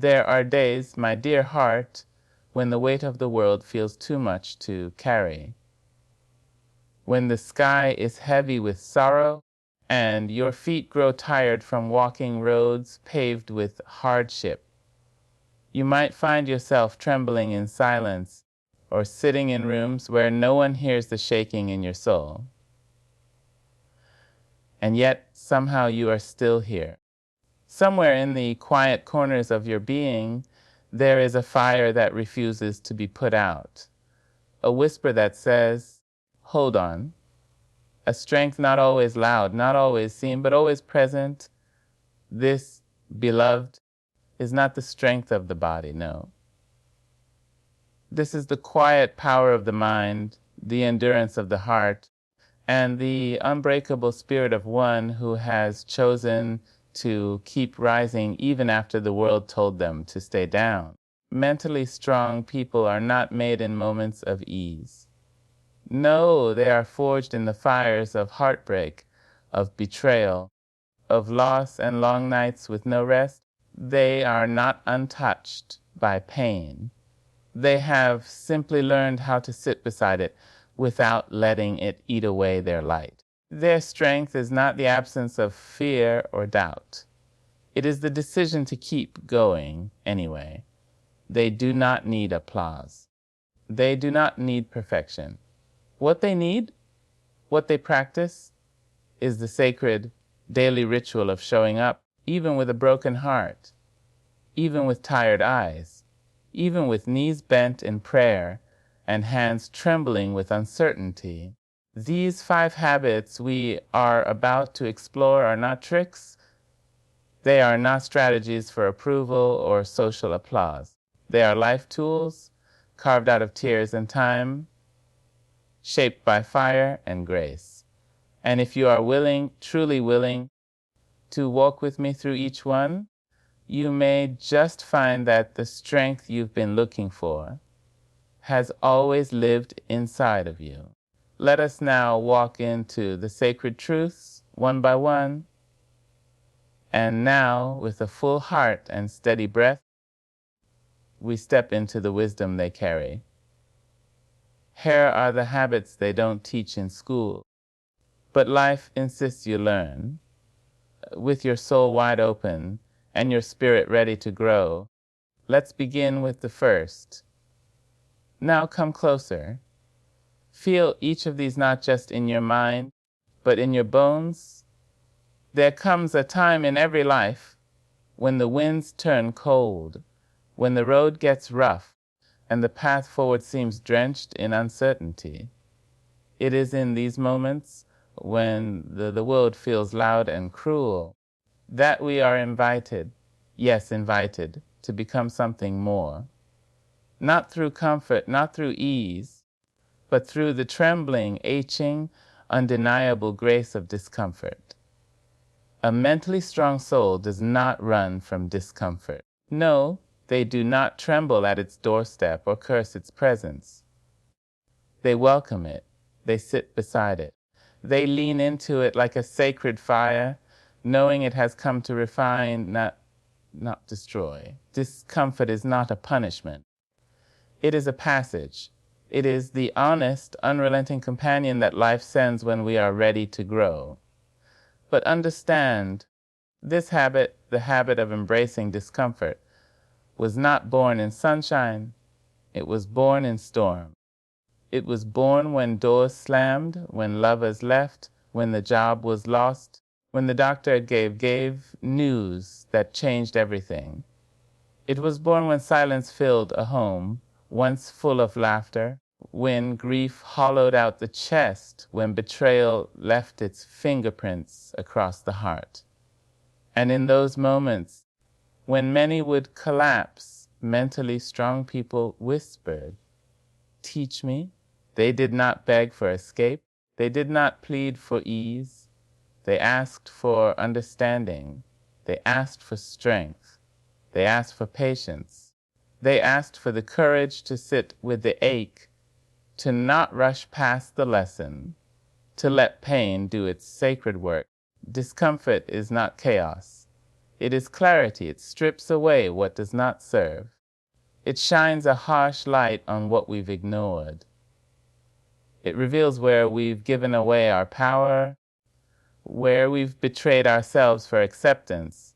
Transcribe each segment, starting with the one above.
There are days, my dear heart, when the weight of the world feels too much to carry. When the sky is heavy with sorrow, and your feet grow tired from walking roads paved with hardship. You might find yourself trembling in silence, or sitting in rooms where no one hears the shaking in your soul. And yet, somehow you are still here. Somewhere in the quiet corners of your being, there is a fire that refuses to be put out. A whisper that says, hold on. A strength not always loud, not always seen, but always present. This, beloved, is not the strength of the body, no. This is the quiet power of the mind, the endurance of the heart, and the unbreakable spirit of one who has chosen to keep rising even after the world told them to stay down. Mentally strong people are not made in moments of ease. No, they are forged in the fires of heartbreak, of betrayal, of loss and long nights with no rest. They are not untouched by pain. They have simply learned how to sit beside it without letting it eat away their light. Their strength is not the absence of fear or doubt. It is the decision to keep going anyway. They do not need applause. They do not need perfection. What they need, what they practice, is the sacred daily ritual of showing up, even with a broken heart, even with tired eyes, even with knees bent in prayer and hands trembling with uncertainty. These 5 habits we are about to explore are not tricks. They are not strategies for approval or social applause. They are life tools carved out of tears and time, shaped by fire and grace. And if you are willing, truly willing, to walk with me through each one, you may just find that the strength you've been looking for has always lived inside of you. Let us now walk into the sacred truths one by one. And now, with a full heart and steady breath, we step into the wisdom they carry. Here are the habits they don't teach in school, but life insists you learn. With your soul wide open and your spirit ready to grow, let's begin with the first. Now come closer. Feel each of these not just in your mind, but in your bones. There comes a time in every life when the winds turn cold, when the road gets rough, and the path forward seems drenched in uncertainty. It is in these moments, when the world feels loud and cruel, that we are invited, yes, invited, to become something more. Not through comfort, not through ease, but through the trembling, aching, undeniable grace of discomfort. A mentally strong soul does not run from discomfort. No, they do not tremble at its doorstep or curse its presence. They welcome it. They sit beside it. They lean into it like a sacred fire, knowing it has come to refine, not destroy. Discomfort is not a punishment. It is a passage. It is the honest, unrelenting companion that life sends when we are ready to grow. But understand, this habit, the habit of embracing discomfort, was not born in sunshine. It was born in storm. It was born when doors slammed, when lovers left, when the job was lost, when the doctor gave news that changed everything. It was born when silence filled a home, once full of laughter, when grief hollowed out the chest, when betrayal left its fingerprints across the heart. And in those moments, when many would collapse, mentally strong people whispered, "Teach me." They did not beg for escape. They did not plead for ease. They asked for understanding. They asked for strength. They asked for patience. They asked for the courage to sit with the ache, to not rush past the lesson, to let pain do its sacred work. Discomfort is not chaos. It is clarity. It strips away what does not serve. It shines a harsh light on what we've ignored. It reveals where we've given away our power, where we've betrayed ourselves for acceptance,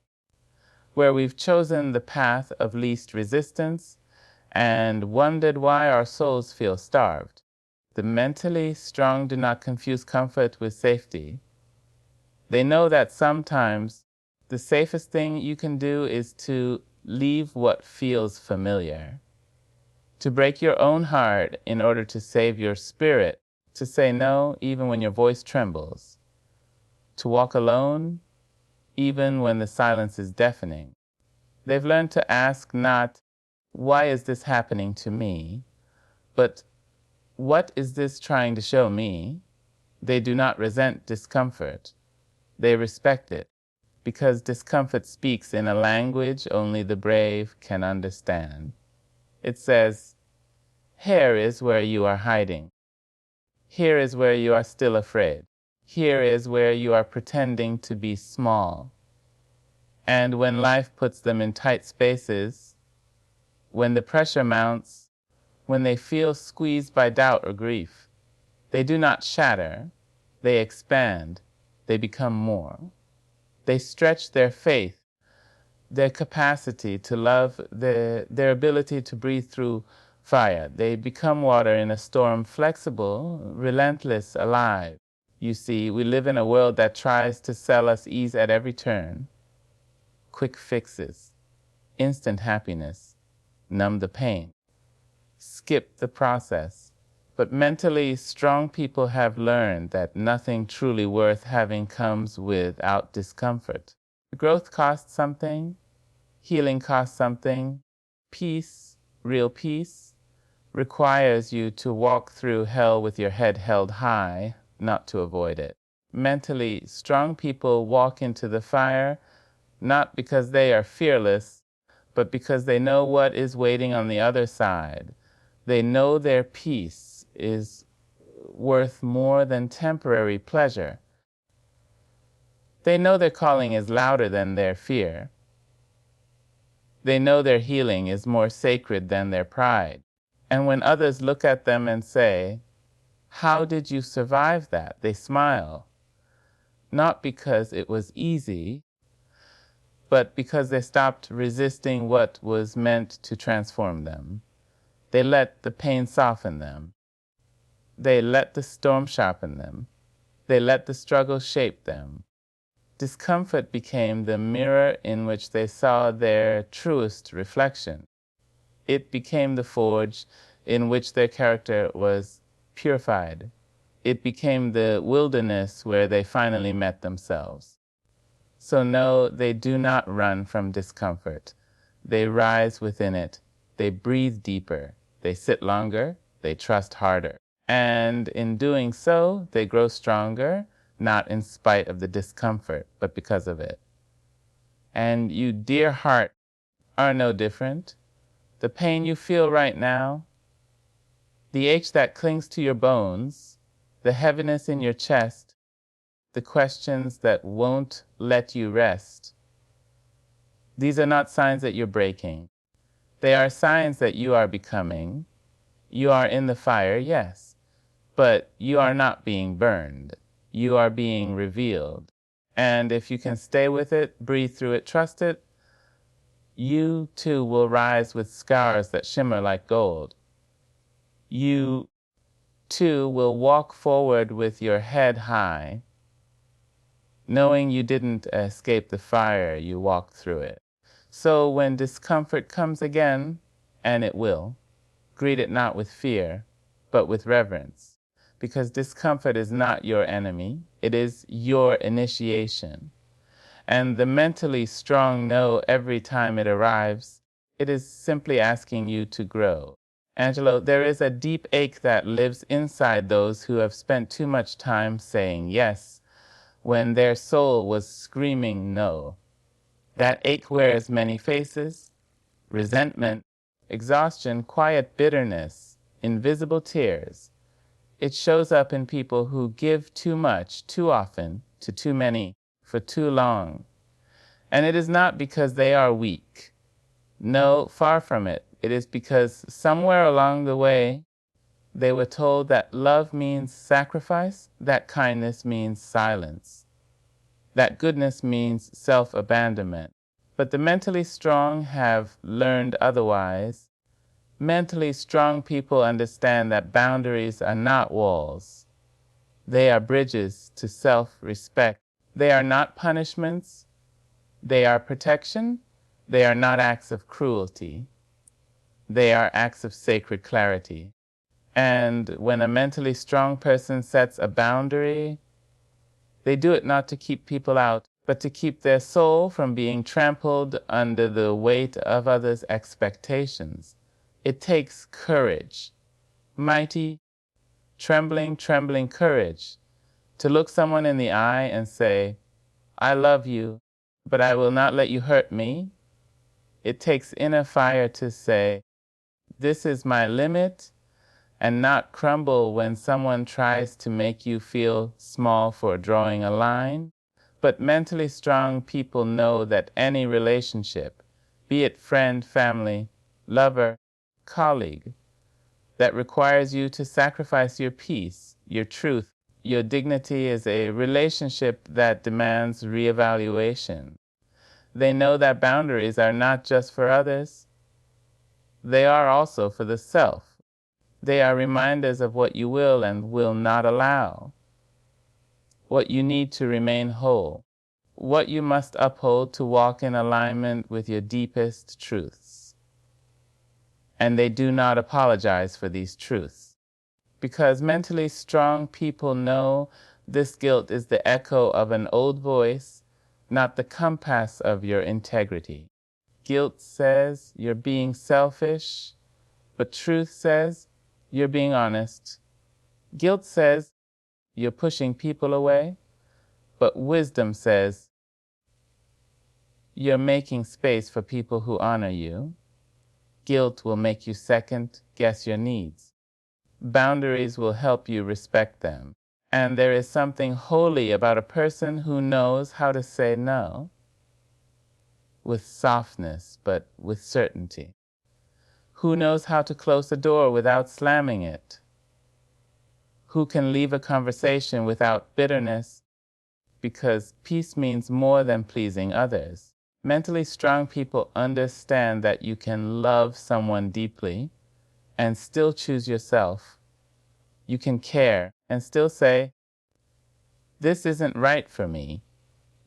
where we've chosen the path of least resistance and wondered why our souls feel starved. The mentally strong do not confuse comfort with safety. They know that sometimes the safest thing you can do is to leave what feels familiar, to break your own heart in order to save your spirit, to say no even when your voice trembles, to walk alone even when the silence is deafening. They've learned to ask not, why is this happening to me, but what is this trying to show me? They do not resent discomfort. They respect it, because discomfort speaks in a language only the brave can understand. It says, here is where you are hiding. Here is where you are still afraid. Here is where you are pretending to be small. And when life puts them in tight spaces, when the pressure mounts, when they feel squeezed by doubt or grief, they do not shatter, they expand, they become more. They stretch their faith, their capacity to love, their ability to breathe through fire. They become water in a storm, flexible, relentless, alive. You see, we live in a world that tries to sell us ease at every turn. Quick fixes, instant happiness, numb the pain, skip the process. But mentally strong people have learned that nothing truly worth having comes without discomfort. Growth costs something, healing costs something, peace, real peace, requires you to walk through hell with your head held high, not to avoid it. Mentally strong people walk into the fire not because they are fearless, but because they know what is waiting on the other side. They know their peace is worth more than temporary pleasure. They know their calling is louder than their fear. They know their healing is more sacred than their pride. And when others look at them and say, how did you survive that? They smile. Not because it was easy, but because they stopped resisting what was meant to transform them. They let the pain soften them. They let the storm sharpen them. They let the struggle shape them. Discomfort became the mirror in which they saw their truest reflection. It became the forge in which their character was purified. It became the wilderness where they finally met themselves. So no, they do not run from discomfort. They rise within it. They breathe deeper. They sit longer. They trust harder. And in doing so, they grow stronger, not in spite of the discomfort, but because of it. And you, dear heart, are no different. The pain you feel right now, the ache that clings to your bones, the heaviness in your chest, the questions that won't let you rest, these are not signs that you're breaking. They are signs that you are becoming. You are in the fire, yes. But you are not being burned. You are being revealed. And if you can stay with it, breathe through it, trust it, you too will rise with scars that shimmer like gold. You too will walk forward with your head high, knowing you didn't escape the fire, you walked through it. So when discomfort comes again, and it will, greet it not with fear, but with reverence. Because discomfort is not your enemy, it is your initiation. And the mentally strong know every time it arrives, it is simply asking you to grow. Angelo, there is a deep ache that lives inside those who have spent too much time saying yes, when their soul was screaming no. That ache wears many faces: resentment, exhaustion, quiet bitterness, invisible tears. It shows up in people who give too much, too often, to too many, for too long. And it is not because they are weak. No, far from it. It is because somewhere along the way, they were told that love means sacrifice, that kindness means silence, that goodness means self-abandonment. But the mentally strong have learned otherwise. Mentally strong people understand that boundaries are not walls. They are bridges to self-respect. They are not punishments. They are protection. They are not acts of cruelty. They are acts of sacred clarity. And when a mentally strong person sets a boundary, they do it not to keep people out, but to keep their soul from being trampled under the weight of others' expectations. It takes courage, mighty, trembling courage, to look someone in the eye and say, I love you, but I will not let you hurt me. It takes inner fire to say, this is my limit, and not crumble when someone tries to make you feel small for drawing a line. But mentally strong people know that any relationship, be it friend, family, lover, colleague, that requires you to sacrifice your peace, your truth, your dignity, is a relationship that demands reevaluation. They know that boundaries are not just for others, they are also for the self. They are reminders of what you will and will not allow, what you need to remain whole, what you must uphold to walk in alignment with your deepest truths. And they do not apologize for these truths, because mentally strong people know this guilt is the echo of an old voice, not the compass of your integrity. Guilt says you're being selfish, but truth says you're being honest. Guilt says you're pushing people away, but wisdom says you're making space for people who honor you. Guilt will make you second guess your needs. Boundaries will help you respect them. And there is something holy about a person who knows how to say no with softness, but with certainty. Who knows how to close a door without slamming it? Who can leave a conversation without bitterness, because peace means more than pleasing others. Mentally strong people understand that you can love someone deeply and still choose yourself. You can care and still say, this isn't right for me.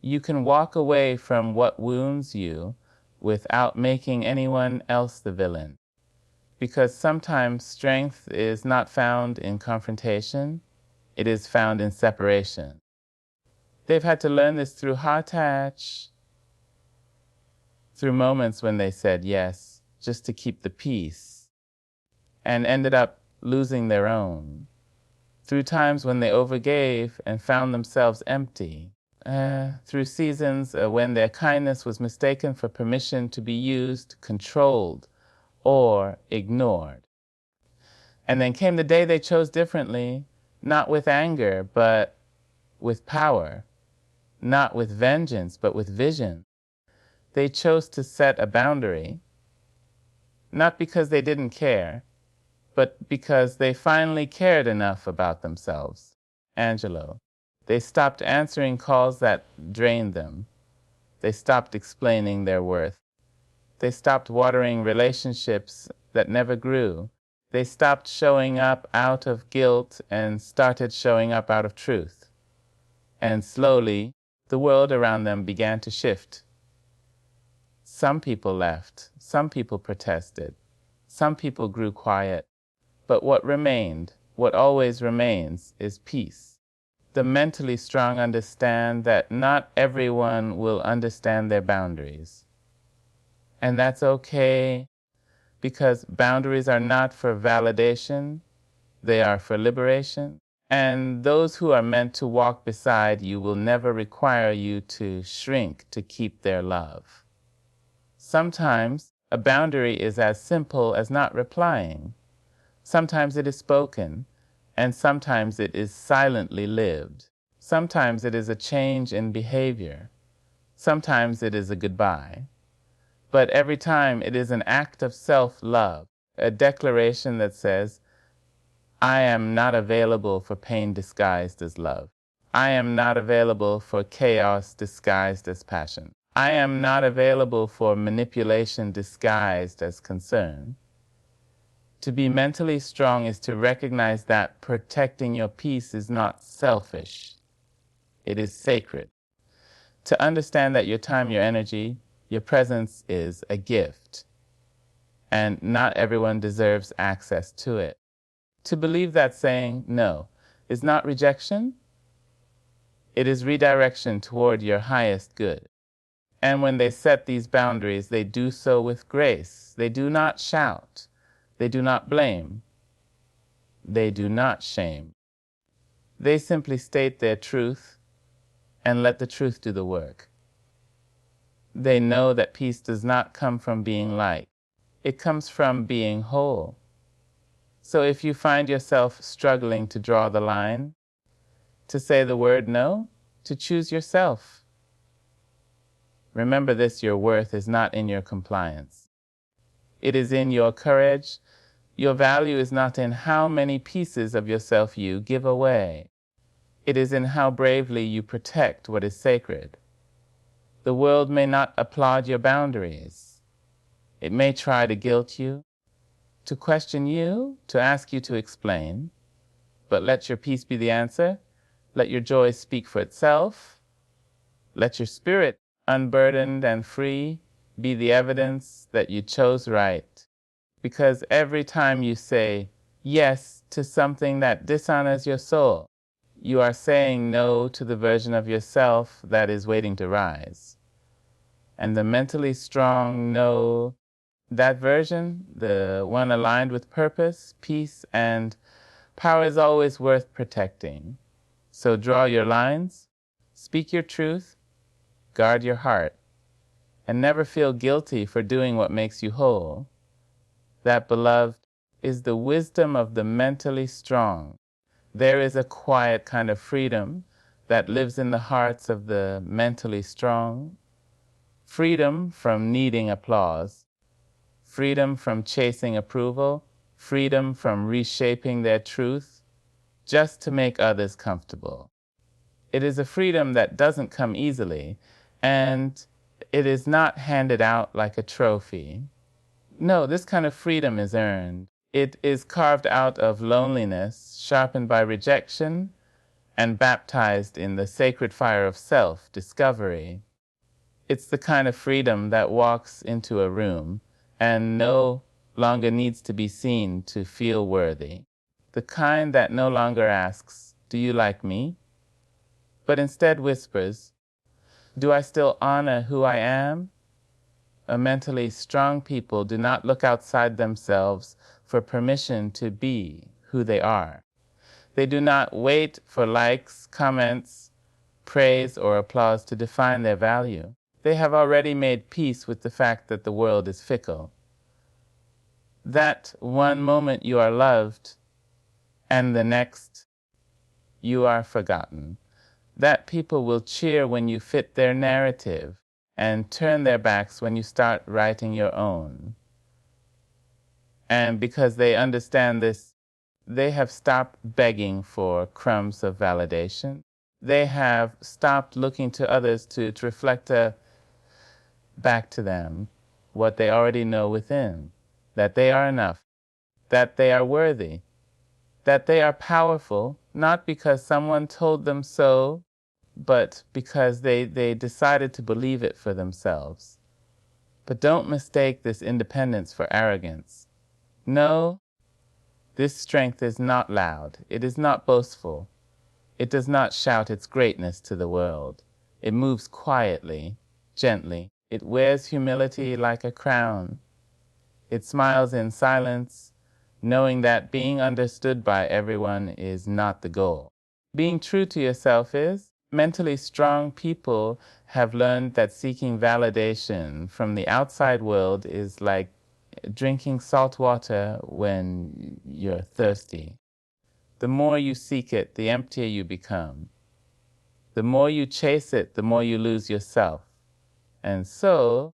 You can walk away from what wounds you without making anyone else the villain. Because sometimes strength is not found in confrontation, it is found in separation. They've had to learn this through heartache, through moments when they said yes, just to keep the peace, and ended up losing their own. Through times when they overgave and found themselves empty. Through seasons when their kindness was mistaken for permission to be used, controlled, or ignored. And then came the day they chose differently, not with anger, but with power, not with vengeance, but with vision. They chose to set a boundary, not because they didn't care, but because they finally cared enough about themselves. Angelou. They stopped answering calls that drained them. They stopped explaining their worth. They stopped watering relationships that never grew. They stopped showing up out of guilt and started showing up out of truth. And slowly, the world around them began to shift. Some people left. Some people protested. Some people grew quiet. But what remained, what always remains, is peace. The mentally strong understand that not everyone will understand their boundaries. And that's okay, because boundaries are not for validation, they are for liberation. And those who are meant to walk beside you will never require you to shrink to keep their love. Sometimes a boundary is as simple as not replying. Sometimes it is spoken, and sometimes it is silently lived. Sometimes it is a change in behavior. Sometimes it is a goodbye, but every time it is an act of self-love, a declaration that says, I am not available for pain disguised as love. I am not available for chaos disguised as passion. I am not available for manipulation disguised as concern. To be mentally strong is to recognize that protecting your peace is not selfish. It is sacred. To understand that your time, your energy, your presence is a gift, and not everyone deserves access to it. To believe that saying no is not rejection, it is redirection toward your highest good. And when they set these boundaries, they do so with grace. They do not shout. They do not blame. They do not shame. They simply state their truth and let the truth do the work. They know that peace does not come from being liked. It comes from being whole. So if you find yourself struggling to draw the line, to say the word no, to choose yourself, remember this: your worth is not in your compliance. It is in your courage. Your value is not in how many pieces of yourself you give away. It is in how bravely you protect what is sacred. The world may not applaud your boundaries. It may try to guilt you, to question you, to ask you to explain. But let your peace be the answer. Let your joy speak for itself. Let your spirit, unburdened and free, be the evidence that you chose right. Because every time you say yes to something that dishonors your soul, you are saying no to the version of yourself that is waiting to rise. And the mentally strong know that version, the one aligned with purpose, peace, and power, is always worth protecting. So draw your lines, speak your truth, guard your heart, and never feel guilty for doing what makes you whole. That, beloved, is the wisdom of the mentally strong. There is a quiet kind of freedom that lives in the hearts of the mentally strong. Freedom from needing applause, freedom from chasing approval, freedom from reshaping their truth just to make others comfortable. It is a freedom that doesn't come easily, and it is not handed out like a trophy. No, this kind of freedom is earned. It is carved out of loneliness, sharpened by rejection, and baptized in the sacred fire of self-discovery. It's the kind of freedom that walks into a room and no longer needs to be seen to feel worthy. The kind that no longer asks, "Do you like me?" but instead whispers, "Do I still honor who I am?" A mentally strong people do not look outside themselves for permission to be who they are. They do not wait for likes, comments, praise, or applause to define their value. They have already made peace with the fact that the world is fickle. That one moment you are loved, and the next you are forgotten. That people will cheer when you fit their narrative, and turn their backs when you start writing your own. And because they understand this, they have stopped begging for crumbs of validation. They have stopped looking to others to reflect back to them what they already know within, that they are enough, that they are worthy, that they are powerful, not because someone told them so, but because they decided to believe it for themselves. But don't mistake this independence for arrogance. No, this strength is not loud. It is not boastful. It does not shout its greatness to the world. It moves quietly, gently. It wears humility like a crown. It smiles in silence, knowing that being understood by everyone is not the goal. Being true to yourself is. Mentally strong people have learned that seeking validation from the outside world is like drinking salt water when you're thirsty. The more you seek it, the emptier you become. The more you chase it, the more you lose yourself. And so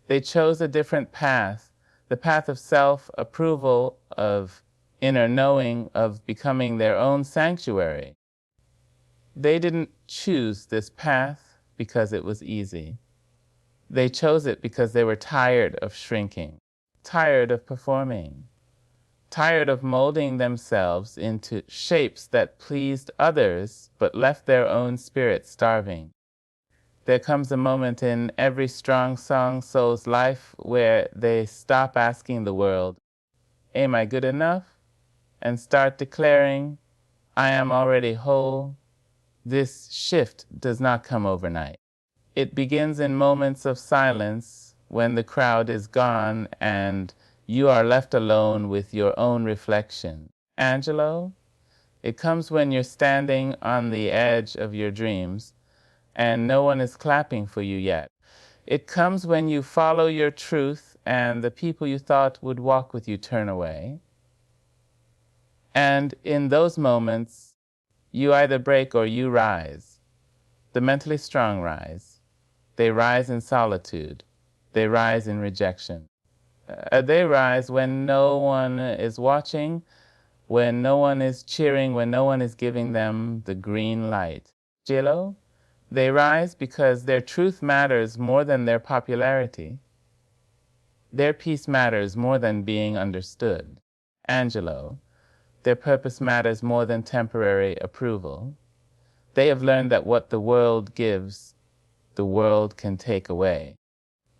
they chose a different path, the path of self-approval, of inner knowing, of becoming their own sanctuary. They didn't choose this path because it was easy. They chose it because they were tired of shrinking, tired of performing, tired of molding themselves into shapes that pleased others but left their own spirit starving. There comes a moment in every strong song soul's life where they stop asking the world, "Am I good enough?" and start declaring, "I am already whole." This shift does not come overnight. It begins in moments of silence when the crowd is gone and you are left alone with your own reflection. Angelou, it comes when you're standing on the edge of your dreams and no one is clapping for you yet. It comes when you follow your truth and the people you thought would walk with you turn away. And in those moments, you either break or you rise. The mentally strong rise. They rise in solitude. They rise in rejection. They rise when no one is watching, when no one is cheering, when no one is giving them the green light. Angelou, they rise because their truth matters more than their popularity. Their peace matters more than being understood. Angelou, their purpose matters more than temporary approval. They have learned that what the world gives, the world can take away.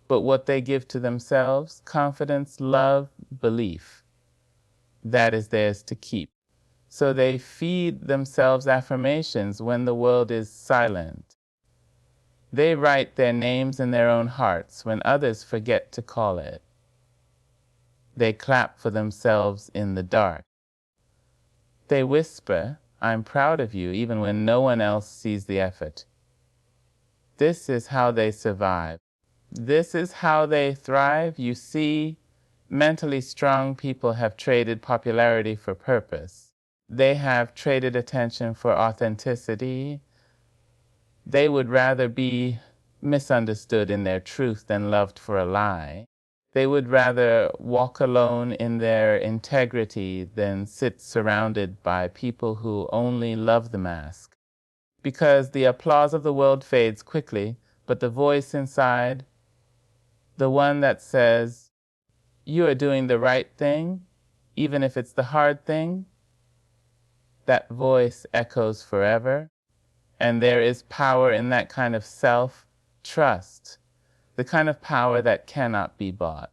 But what they give to themselves, confidence, love, belief, that is theirs to keep. So they feed themselves affirmations when the world is silent. They write their names in their own hearts when others forget to call it. They clap for themselves in the dark. They whisper, "I'm proud of you," even when no one else sees the effort. This is how they survive. This is how they thrive. You see, mentally strong people have traded popularity for purpose. They have traded attention for authenticity. They would rather be misunderstood in their truth than loved for a lie. They would rather walk alone in their integrity than sit surrounded by people who only love the mask. Because the applause of the world fades quickly, but the voice inside, the one that says, "You are doing the right thing, even if it's the hard thing," that voice echoes forever. And there is power in that kind of self-trust, the kind of power that cannot be bought,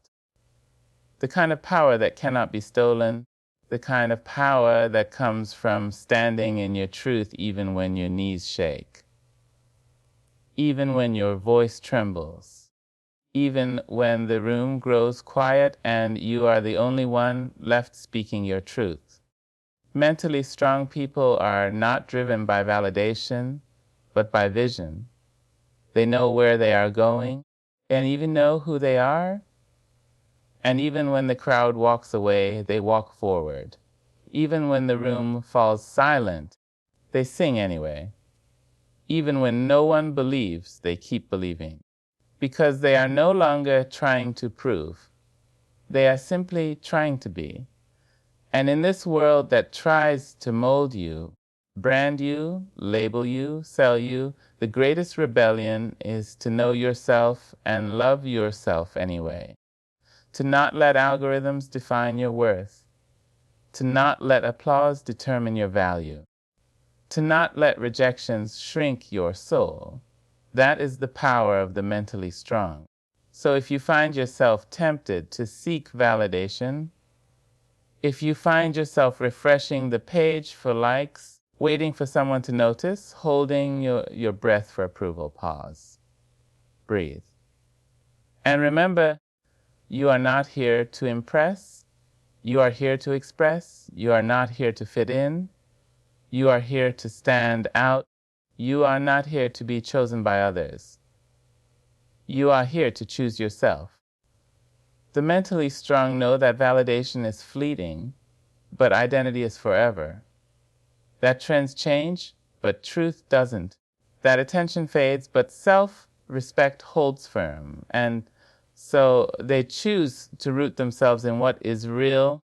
the kind of power that cannot be stolen, the kind of power that comes from standing in your truth even when your knees shake, even when your voice trembles, even when the room grows quiet and you are the only one left speaking your truth. Mentally strong people are not driven by validation, but by vision. They know where they are going and even know who they are. And even when the crowd walks away, they walk forward. Even when the room falls silent, they sing anyway. Even when no one believes, they keep believing. Because they are no longer trying to prove. They are simply trying to be. And in this world that tries to mold you, brand you, label you, sell you, the greatest rebellion is to know yourself and love yourself anyway. To not let algorithms define your worth. To not let applause determine your value. To not let rejections shrink your soul. That is the power of the mentally strong. So if you find yourself tempted to seek validation, if you find yourself refreshing the page for likes, waiting for someone to notice, holding your breath for approval, pause. Breathe. And remember, you are not here to impress. You are here to express. You are not here to fit in. You are here to stand out. You are not here to be chosen by others. You are here to choose yourself. The mentally strong know that validation is fleeting, but identity is forever. That trends change, but truth doesn't. That attention fades, but self respect holds firm. And so they choose to root themselves in what is real,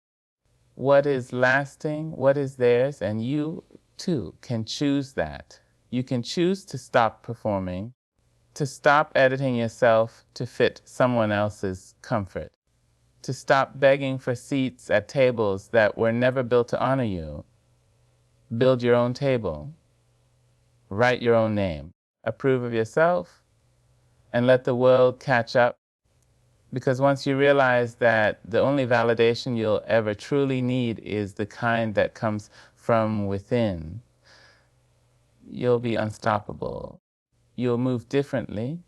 what is lasting, what is theirs, and you too can choose that. You can choose to stop performing, to stop editing yourself to fit someone else's comfort, to stop begging for seats at tables that were never built to honor you. Build your own table. Write your own name. Approve of yourself and let the world catch up. Because once you realize that the only validation you'll ever truly need is the kind that comes from within, you'll be unstoppable. You'll move differently.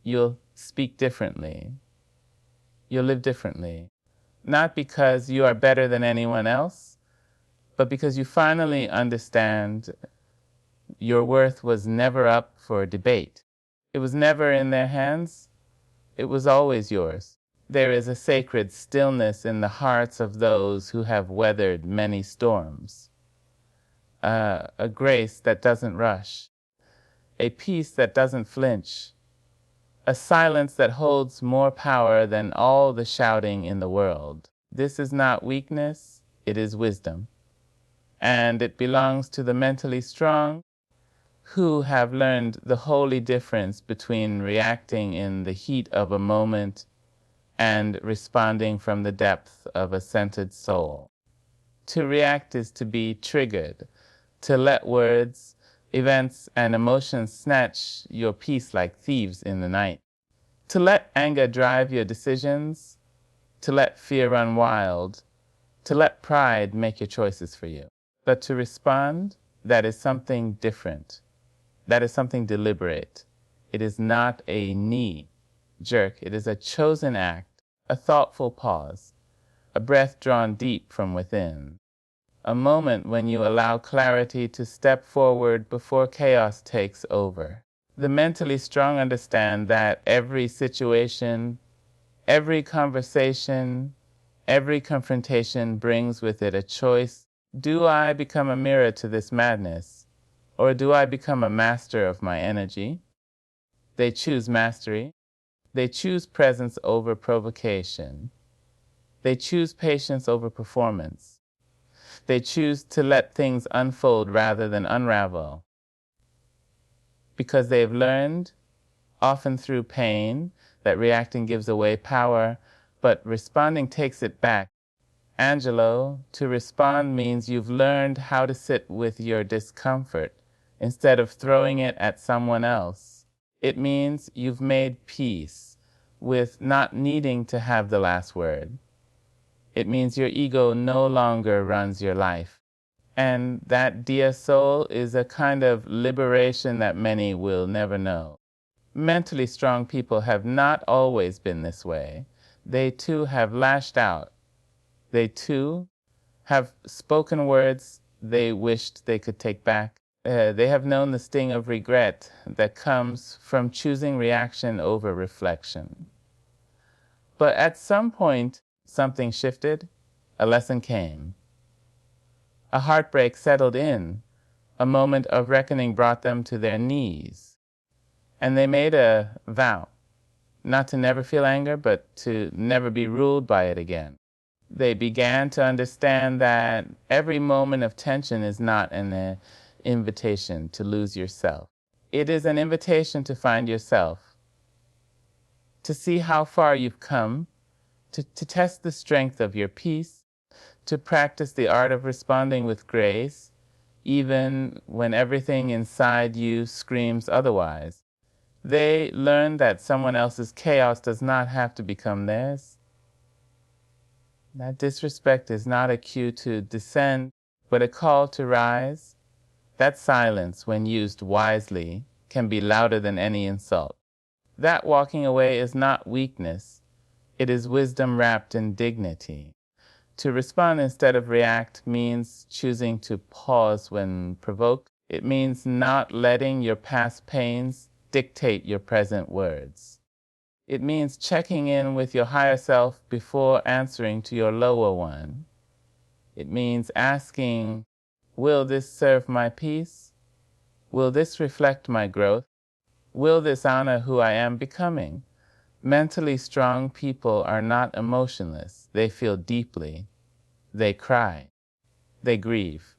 You'll speak differently. You'll live differently. Not because you are better than anyone else, but because you finally understand your worth was never up for debate. It was never in their hands. It was always yours. There is a sacred stillness in the hearts of those who have weathered many storms. A grace that doesn't rush. A peace that doesn't flinch. A silence that holds more power than all the shouting in the world. This is not weakness, it is wisdom. And it belongs to the mentally strong who have learned the holy difference between reacting in the heat of a moment and responding from the depth of a centered soul. To react is to be triggered, to let words, events, and emotions snatch your peace like thieves in the night. To let anger drive your decisions, to let fear run wild, to let pride make your choices for you. But to respond, that is something different. That is something deliberate. It is not a knee jerk. It is a chosen act, a thoughtful pause, a breath drawn deep from within, a moment when you allow clarity to step forward before chaos takes over. The mentally strong understand that every situation, every conversation, every confrontation brings with it a choice. Do I become a mirror to this madness? Or do I become a master of my energy? They choose mastery. They choose presence over provocation. They choose patience over performance. They choose to let things unfold rather than unravel. Because they've learned, often through pain, that reacting gives away power, but responding takes it back. Angelou, to respond means you've learned how to sit with your discomfort instead of throwing it at someone else. It means you've made peace with not needing to have the last word. It means your ego no longer runs your life. And that, dear soul, is a kind of liberation that many will never know. Mentally strong people have not always been this way. They too have lashed out. They too have spoken words they wished they could take back. They have known the sting of regret that comes from choosing reaction over reflection. But at some point, something shifted, a lesson came. A heartbreak settled in, a moment of reckoning brought them to their knees. And they made a vow, not to never feel anger, but to never be ruled by it again. They began to understand that every moment of tension is not an invitation to lose yourself. It is an invitation to find yourself, to see how far you've come, to test the strength of your peace, to practice the art of responding with grace, even when everything inside you screams otherwise. They learn that someone else's chaos does not have to become theirs. That disrespect is not a cue to descend, but a call to rise. That silence, when used wisely, can be louder than any insult. That walking away is not weakness. It is wisdom wrapped in dignity. To respond instead of react means choosing to pause when provoked. It means not letting your past pains dictate your present words. It means checking in with your higher self before answering to your lower one. It means asking, will this serve my peace? Will this reflect my growth? Will this honor who I am becoming? Mentally strong people are not emotionless. They feel deeply. They cry. They grieve.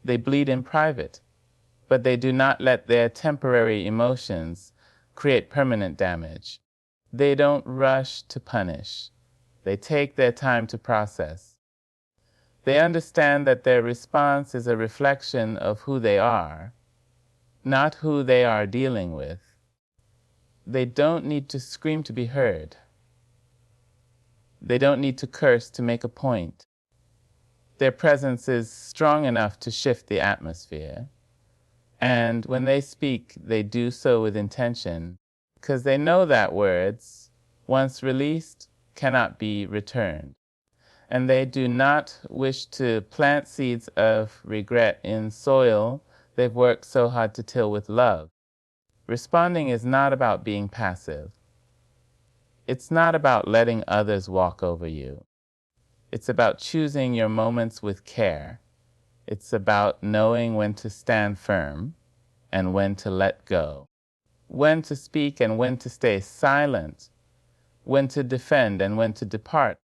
They bleed in private. But they do not let their temporary emotions create permanent damage. They don't rush to punish. They take their time to process. They understand that their response is a reflection of who they are, not who they are dealing with. They don't need to scream to be heard. They don't need to curse to make a point. Their presence is strong enough to shift the atmosphere. And when they speak, they do so with intention, because they know that words, once released, cannot be returned. And they do not wish to plant seeds of regret in soil they've worked so hard to till with love. Responding is not about being passive. It's not about letting others walk over you. It's about choosing your moments with care. It's about knowing when to stand firm and when to let go, when to speak and when to stay silent, when to defend and when to depart.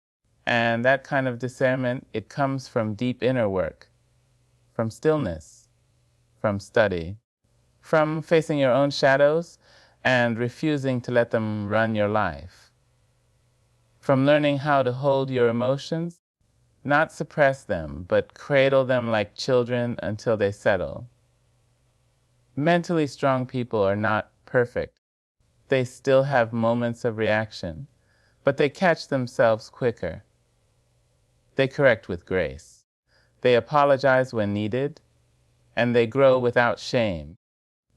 And that kind of discernment, it comes from deep inner work, from stillness, from study, from facing your own shadows and refusing to let them run your life, from learning how to hold your emotions, not suppress them, but cradle them like children until they settle. Mentally strong people are not perfect. They still have moments of reaction, but they catch themselves quicker. They correct with grace. They apologize when needed, and they grow without shame,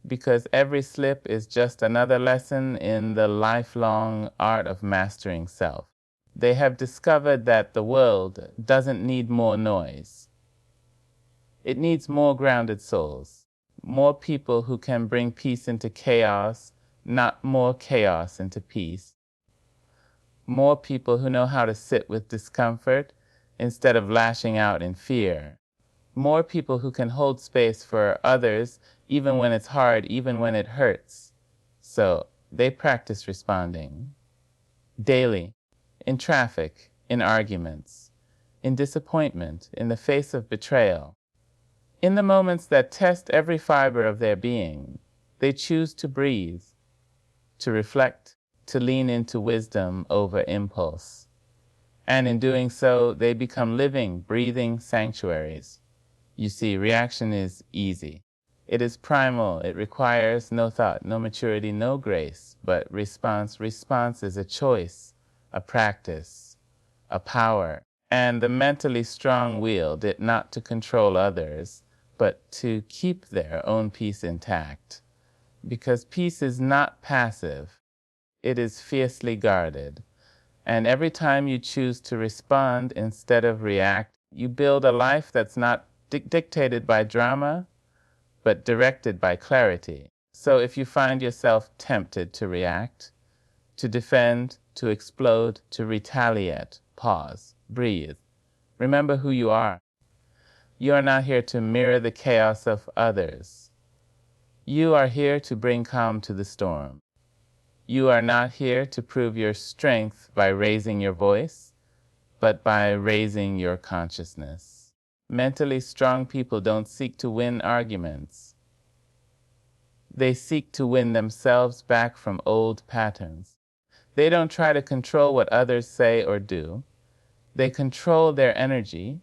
because every slip is just another lesson in the lifelong art of mastering self. They have discovered that the world doesn't need more noise. It needs more grounded souls, more people who can bring peace into chaos, not more chaos into peace. More people who know how to sit with discomfort instead of lashing out in fear. More people who can hold space for others even when it's hard, even when it hurts. So they practice responding daily, in traffic, in arguments, in disappointment, in the face of betrayal. In the moments that test every fiber of their being, they choose to breathe, to reflect, to lean into wisdom over impulse. And in doing so, they become living, breathing sanctuaries. You see, reaction is easy. It is primal. It requires no thought, no maturity, no grace. But response is a choice, a practice, a power. And the mentally strong wield it not to control others, but to keep their own peace intact. Because peace is not passive. It is fiercely guarded. And every time you choose to respond instead of react, you build a life that's not dictated by drama, but directed by clarity. So if you find yourself tempted to react, to defend, to explode, to retaliate, pause, breathe. Remember who you are. You are not here to mirror the chaos of others. You are here to bring calm to the storm. You are not here to prove your strength by raising your voice, but by raising your consciousness. Mentally strong people don't seek to win arguments. They seek to win themselves back from old patterns. They don't try to control what others say or do. They control their energy,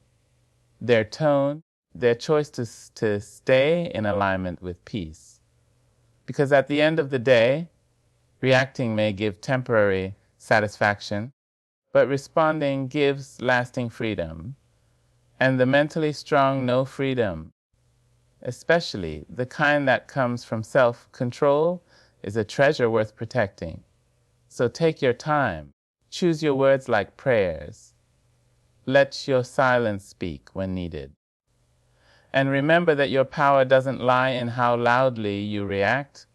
their tone, their choice to stay in alignment with peace. Because at the end of the day, reacting may give temporary satisfaction, but responding gives lasting freedom. And the mentally strong know freedom, especially the kind that comes from self-control, is a treasure worth protecting. So take your time. Choose your words like prayers. Let your silence speak when needed. And remember that your power doesn't lie in how loudly you react.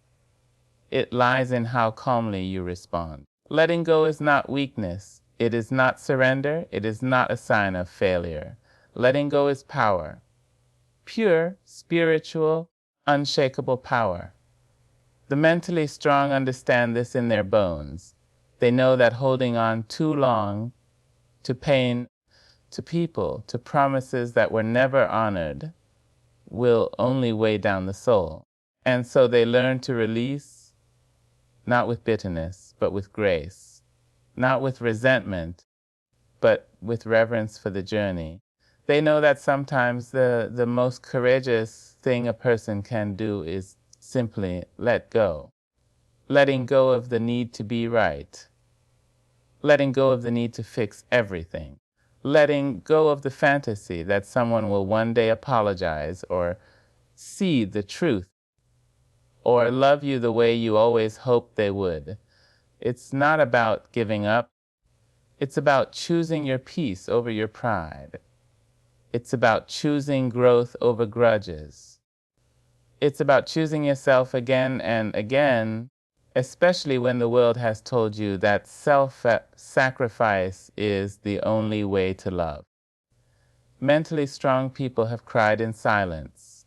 It lies in how calmly you respond. Letting go is not weakness. It is not surrender. It is not a sign of failure. Letting go is power. Pure, spiritual, unshakable power. The mentally strong understand this in their bones. They know that holding on too long to pain, to people, to promises that were never honored will only weigh down the soul. And so they learn to release, not with bitterness, but with grace, not with resentment, but with reverence for the journey. They know that sometimes the most courageous thing a person can do is simply let go. Letting go of the need to be right. Letting go of the need to fix everything. Letting go of the fantasy that someone will one day apologize or see the truth or love you the way you always hoped they would. It's not about giving up. It's about choosing your peace over your pride. It's about choosing growth over grudges. It's about choosing yourself again and again, especially when the world has told you that self-sacrifice is the only way to love. Mentally strong people have cried in silence.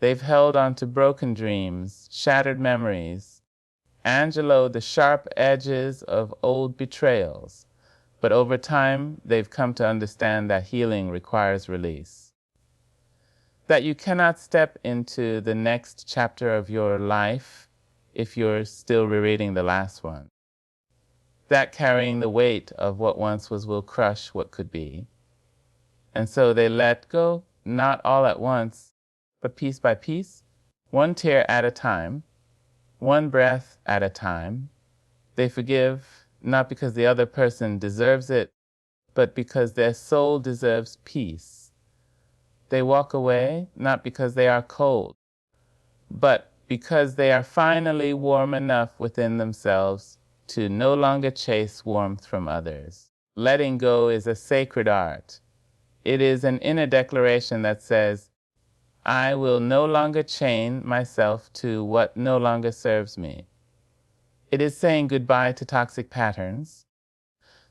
They've held on to broken dreams, shattered memories, Angelou, the sharp edges of old betrayals. But over time, they've come to understand that healing requires release. That you cannot step into the next chapter of your life if you're still rereading the last one. That carrying the weight of what once was will crush what could be. And so they let go, not all at once, but piece by piece, one tear at a time, one breath at a time. They forgive, not because the other person deserves it, but because their soul deserves peace. They walk away, not because they are cold, but because they are finally warm enough within themselves to no longer chase warmth from others. Letting go is a sacred art. It is an inner declaration that says, I will no longer chain myself to what no longer serves me. It is saying goodbye to toxic patterns,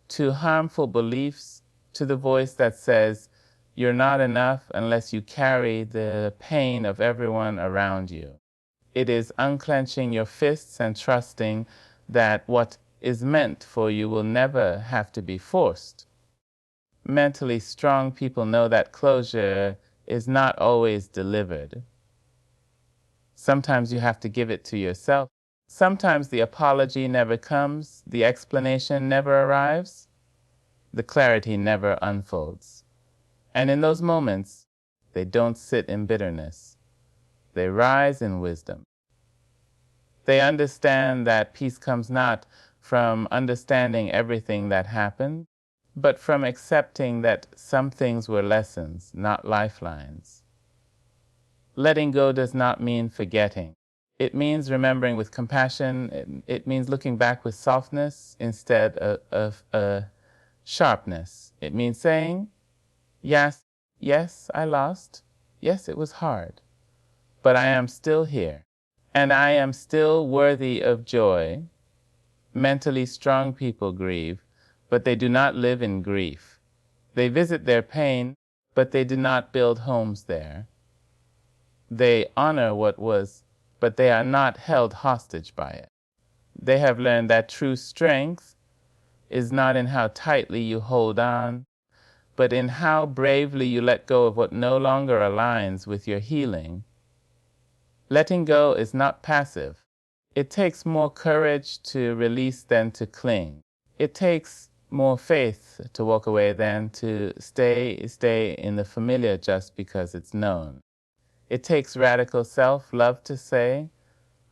to harmful beliefs, to the voice that says, you're not enough unless you carry the pain of everyone around you. It is unclenching your fists and trusting that what is meant for you will never have to be forced. Mentally strong people know that closure is not always delivered. Sometimes you have to give it to yourself. Sometimes the apology never comes, the explanation never arrives, the clarity never unfolds. And in those moments, they don't sit in bitterness. They rise in wisdom. They understand that peace comes not from understanding everything that happened, but from accepting that some things were lessons, not lifelines. Letting go does not mean forgetting. It means remembering with compassion. It means looking back with softness instead of sharpness. It means saying, yes, I lost. Yes, it was hard. But I am still here. And I am still worthy of joy. Mentally strong people grieve, but they do not live in grief. They visit their pain, but they do not build homes there. They honor what was, but they are not held hostage by it. They have learned that true strength is not in how tightly you hold on, but in how bravely you let go of what no longer aligns with your healing. Letting go is not passive. It takes more courage to release than to cling. It takes more faith to walk away than to stay in the familiar just because it's known. It takes radical self-love to say,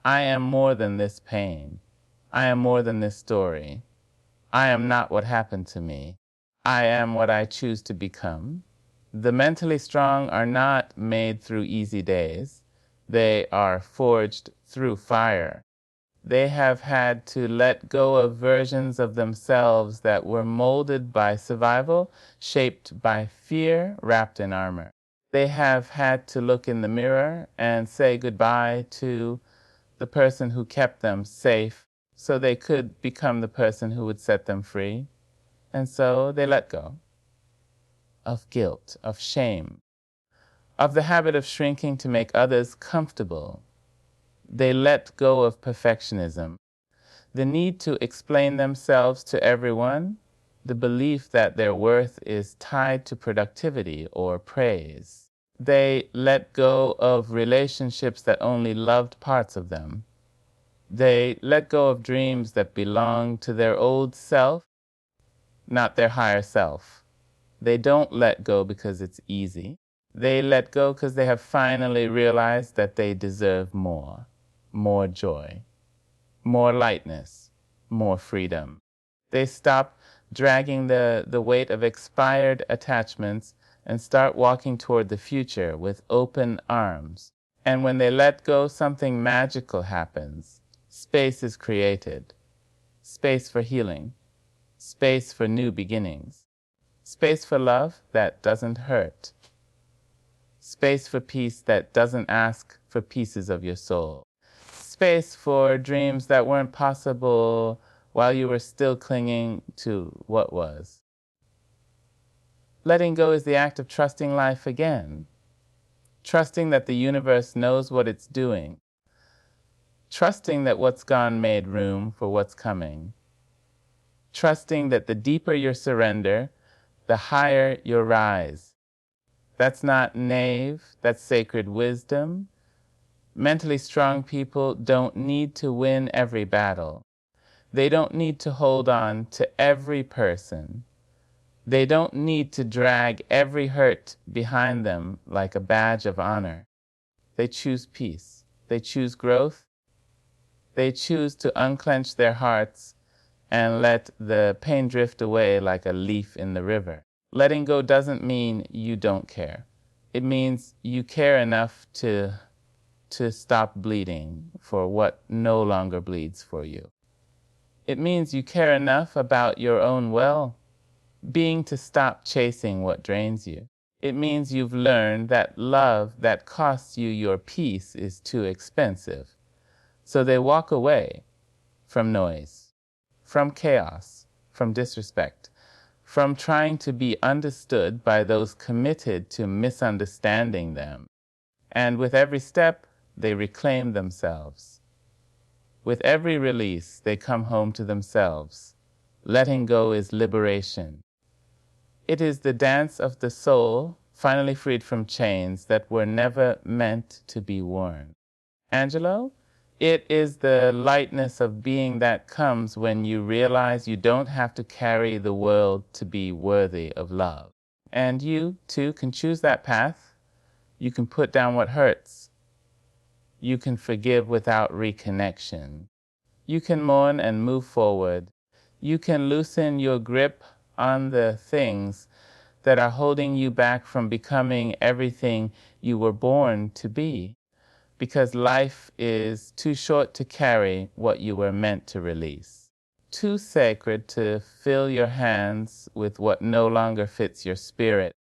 I am more than this pain. I am more than this story. I am not what happened to me. I am what I choose to become. The mentally strong are not made through easy days. They are forged through fire. They have had to let go of versions of themselves that were molded by survival, shaped by fear, wrapped in armor. They have had to look in the mirror and say goodbye to the person who kept them safe so they could become the person who would set them free. And so they let go of guilt, of shame, of the habit of shrinking to make others comfortable. They let go of perfectionism, the need to explain themselves to everyone, the belief that their worth is tied to productivity or praise. They let go of relationships that only loved parts of them. They let go of dreams that belong to their old self, not their higher self. They don't let go because it's easy. They let go because they have finally realized that they deserve more joy, more lightness, more freedom. They stop dragging the weight of expired attachments and start walking toward the future with open arms. And when they let go, something magical happens. Space is created. Space for healing. Space for new beginnings. Space for love that doesn't hurt. Space for peace that doesn't ask for pieces of your soul. Space for dreams that weren't possible while you were still clinging to what was. Letting go is the act of trusting life again. Trusting that the universe knows what it's doing. Trusting that what's gone made room for what's coming. Trusting that the deeper your surrender, the higher your rise. That's not naive, that's sacred wisdom. Mentally strong people don't need to win every battle. They don't need to hold on to every person. They don't need to drag every hurt behind them like a badge of honor. They choose peace. They choose growth. They choose to unclench their hearts and let the pain drift away like a leaf in the river. Letting go doesn't mean you don't care. It means you care enough to stop bleeding for what no longer bleeds for you. It means you care enough about your own well-being to stop chasing what drains you. It means you've learned that love that costs you your peace is too expensive. So they walk away from noise, from chaos, from disrespect, from trying to be understood by those committed to misunderstanding them. And with every step, they reclaim themselves. With every release, they come home to themselves. Letting go is liberation. It is the dance of the soul, finally freed from chains that were never meant to be worn. Angelou? It is the lightness of being that comes when you realize you don't have to carry the world to be worthy of love. And you, too, can choose that path. You can put down what hurts. You can forgive without reconnection. You can mourn and move forward. You can loosen your grip on the things that are holding you back from becoming everything you were born to be. Because life is too short to carry what you were meant to release. Too sacred to fill your hands with what no longer fits your spirit.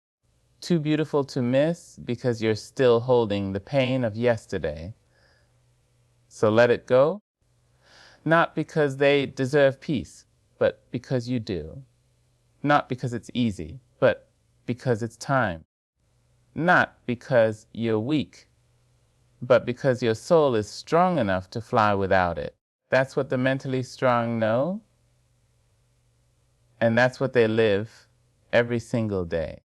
Too beautiful to miss because you're still holding the pain of yesterday. So let it go. Not because they deserve peace, but because you do. Not because it's easy, but because it's time. Not because you're weak, but because your soul is strong enough to fly without it. That's what the mentally strong know, and that's what they live every single day.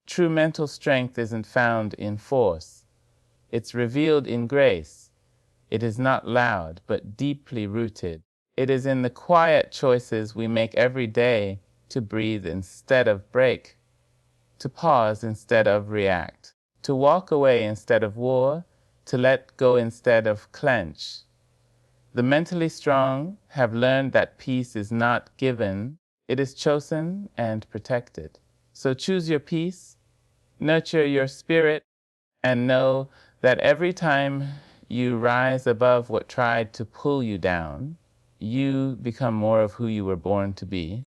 True mental strength isn't found in force. It's revealed in grace. It is not loud, but deeply rooted. It is in the quiet choices we make every day to breathe instead of break, to pause instead of react, to walk away instead of war, to let go instead of clench. The mentally strong have learned that peace is not given, it is chosen and protected. So choose your peace, nurture your spirit, and know that every time you rise above what tried to pull you down, you become more of who you were born to be.